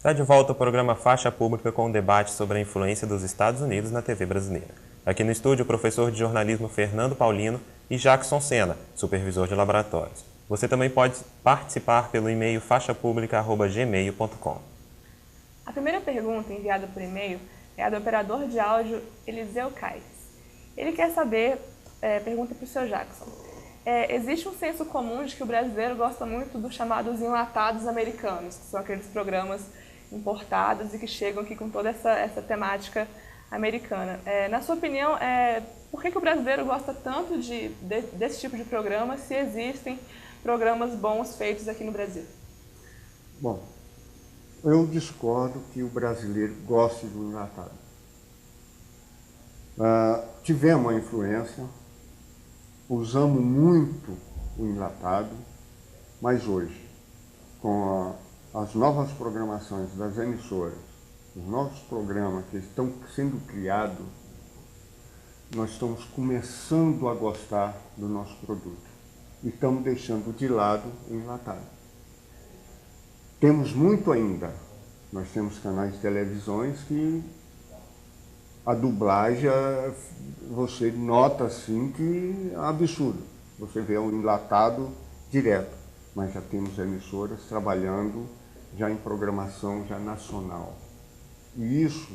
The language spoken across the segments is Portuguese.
Está de volta o programa Faixa Pública com um debate sobre a influência dos Estados Unidos na TV brasileira. Aqui no estúdio, o professor de jornalismo Fernando Paulino e Jackson Sena, supervisor de laboratórios. Você também pode participar pelo e-mail faixapublica@gmail.com. A primeira pergunta enviada por e-mail é a do operador de áudio Eliseu Caires. Ele quer saber, pergunta para o Sr. Jackson, existe um senso comum de que o brasileiro gosta muito dos chamados enlatados americanos, que são aqueles programas importados e que chegam aqui com toda essa temática americana. Na sua opinião, por que o brasileiro gosta tanto desse tipo de programa, se existem programas bons feitos aqui no Brasil? Bom, eu discordo que o brasileiro goste do enlatado. Tivemos uma influência, usamos muito o enlatado, mas hoje, com as novas programações das emissoras, os novos programas que estão sendo criados, nós estamos começando a gostar do nosso produto e estamos deixando de lado o enlatado. Temos muito ainda. Nós temos canais de televisões que a dublagem, você nota assim que é absurdo. Você vê um enlatado direto, mas já temos emissoras trabalhando já em programação já nacional. E isso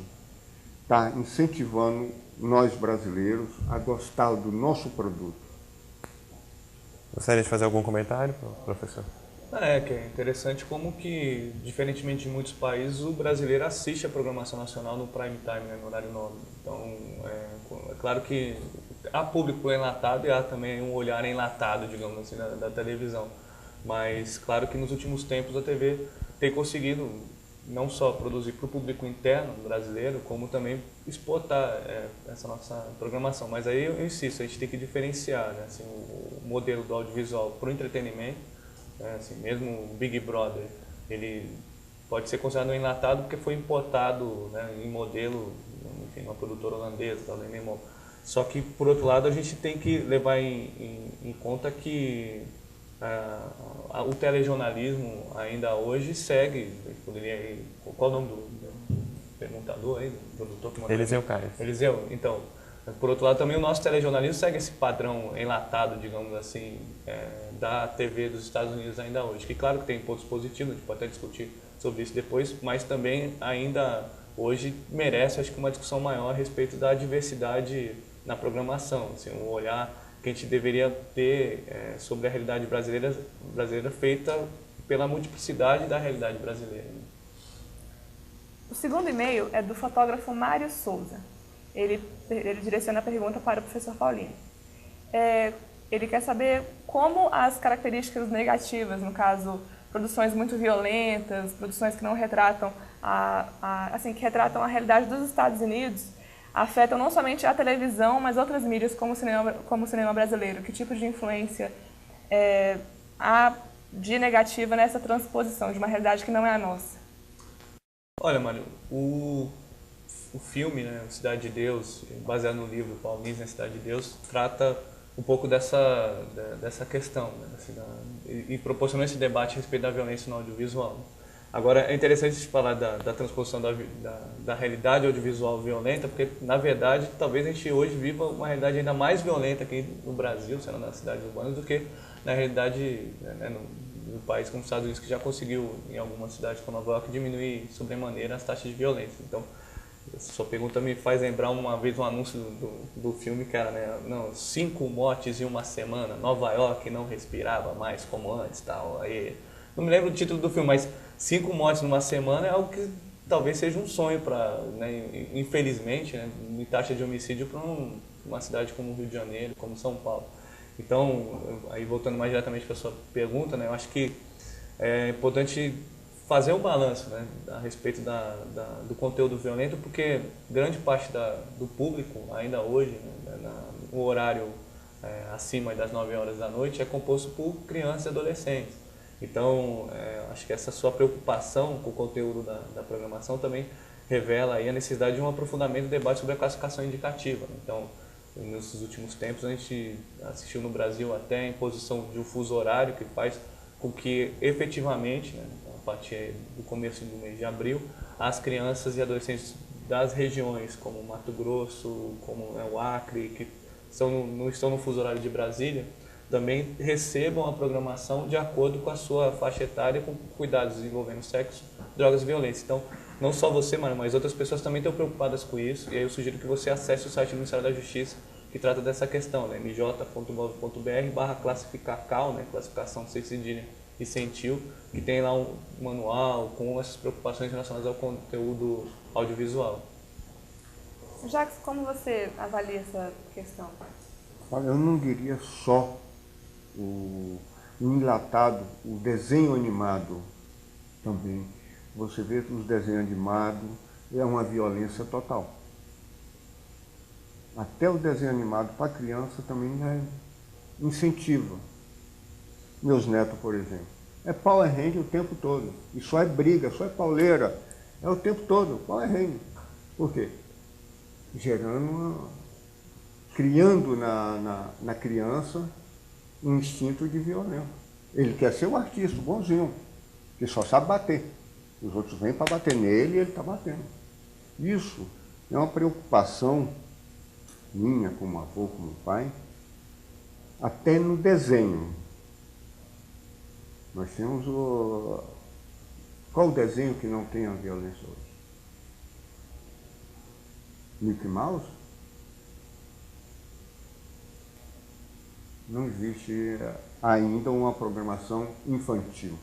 está incentivando nós brasileiros a gostar do nosso produto. Gostaria de fazer algum comentário, professor? Que é interessante como que, diferentemente de muitos países, o brasileiro assiste a programação nacional no prime time, né, no horário nobre. Então, é claro que há público enlatado e há também um olhar enlatado, digamos assim, da televisão. Mas, claro que nos últimos tempos a TV tem conseguido não só produzir para o público interno brasileiro, como também exportar essa nossa programação. Mas aí eu insisto, a gente tem que diferenciar, né, assim, o modelo do audiovisual para o entretenimento. Assim, mesmo o Big Brother, ele pode ser considerado um enlatado porque foi importado, né, em modelo, enfim, uma produtora holandesa, da Lemon. Só que, por outro lado, a gente tem que levar em conta que o telejornalismo ainda hoje segue. Qual o nome do perguntador aí, do produtor que mandou? Eliseu Caires. Eliseu, então. Por outro lado, também o nosso telejornalismo segue esse padrão enlatado, digamos assim, da TV dos Estados Unidos ainda hoje. Que claro que tem pontos positivos, a gente pode até discutir sobre isso depois, mas também ainda hoje merece, acho que, uma discussão maior a respeito da diversidade na programação, assim, um olhar que a gente deveria ter sobre a realidade brasileira feita pela multiplicidade da realidade brasileira. O segundo e-mail é do fotógrafo Mário Souza. Ele direciona a pergunta para o professor Paulino. Ele quer saber como as características negativas, no caso, produções muito violentas, produções que não retratam que retratam a realidade dos Estados Unidos, afetam não somente a televisão, mas outras mídias como o cinema brasileiro. Que tipo de influência há de negativa nessa transposição de uma realidade que não é a nossa? Olha, Mário, o filme, né, Cidade de Deus, baseado no livro Paulinho na Cidade de Deus, trata um pouco dessa questão, né, e proporciona esse debate a respeito da violência no audiovisual. Agora, é interessante falar da transposição da realidade audiovisual violenta, porque, na verdade, talvez a gente hoje viva uma realidade ainda mais violenta aqui no Brasil, sendo nas cidades urbanas, do que na realidade, né, no país como os Estados Unidos, que já conseguiu, em algumas cidades como Nova York, diminuir sobremaneira as taxas de violência. Então, sua pergunta me faz lembrar uma vez um anúncio do filme, cara, né? 5 mortes em uma semana, Nova York não respirava mais como antes, tal. Aí, não me lembro do título do filme, mas 5 mortes numa semana é algo que talvez seja um sonho para, né, infelizmente, né, em taxa de homicídio para uma cidade como o Rio de Janeiro, como São Paulo. Então, aí voltando mais diretamente para a sua pergunta, né, eu acho que é importante fazer um balanço, né, a respeito do conteúdo violento, porque grande parte do público, ainda hoje, né, no horário acima das 9 horas da noite, é composto por crianças e adolescentes. Então, acho que essa sua preocupação com o conteúdo da programação também revela aí a necessidade de um aprofundamento do debate sobre a classificação indicativa. Então, nesses últimos tempos, a gente assistiu no Brasil até a imposição de um fuso horário que faz com que, efetivamente, né, partir aí do começo do mês de abril, as crianças e adolescentes das regiões como Mato Grosso, como o Acre, que não estão no fuso horário de Brasília, também recebam a programação de acordo com a sua faixa etária, com cuidados envolvendo sexo, drogas e violência. Então, não só você, Mário, mas outras pessoas também estão preocupadas com isso, e aí eu sugiro que você acesse o site do Ministério da Justiça, que trata dessa questão, né? mj.gov.br/classificacal, né? Classificação sem cedilha e sem tio, que tem lá um manual com essas preocupações relacionadas ao conteúdo audiovisual. Jacques, como você avalia essa questão? Olha, eu não diria só o enlatado, o desenho animado também. Você vê que os desenhos animados é uma violência total. Até o desenho animado para criança também incentiva. Meus netos, por exemplo, é Power Ranger o tempo todo. E só é briga, só é pauleira. É o tempo todo, Power Ranger. Por quê? Criando na criança um instinto de violência. Ele quer ser um artista, bonzinho, que só sabe bater. Os outros vêm para bater nele e ele está batendo. Isso é uma preocupação minha, como avô, como pai, até no desenho. Nós temos Qual o desenho que não tem a violência hoje? Mickey Mouse? Não existe ainda uma programação infantil.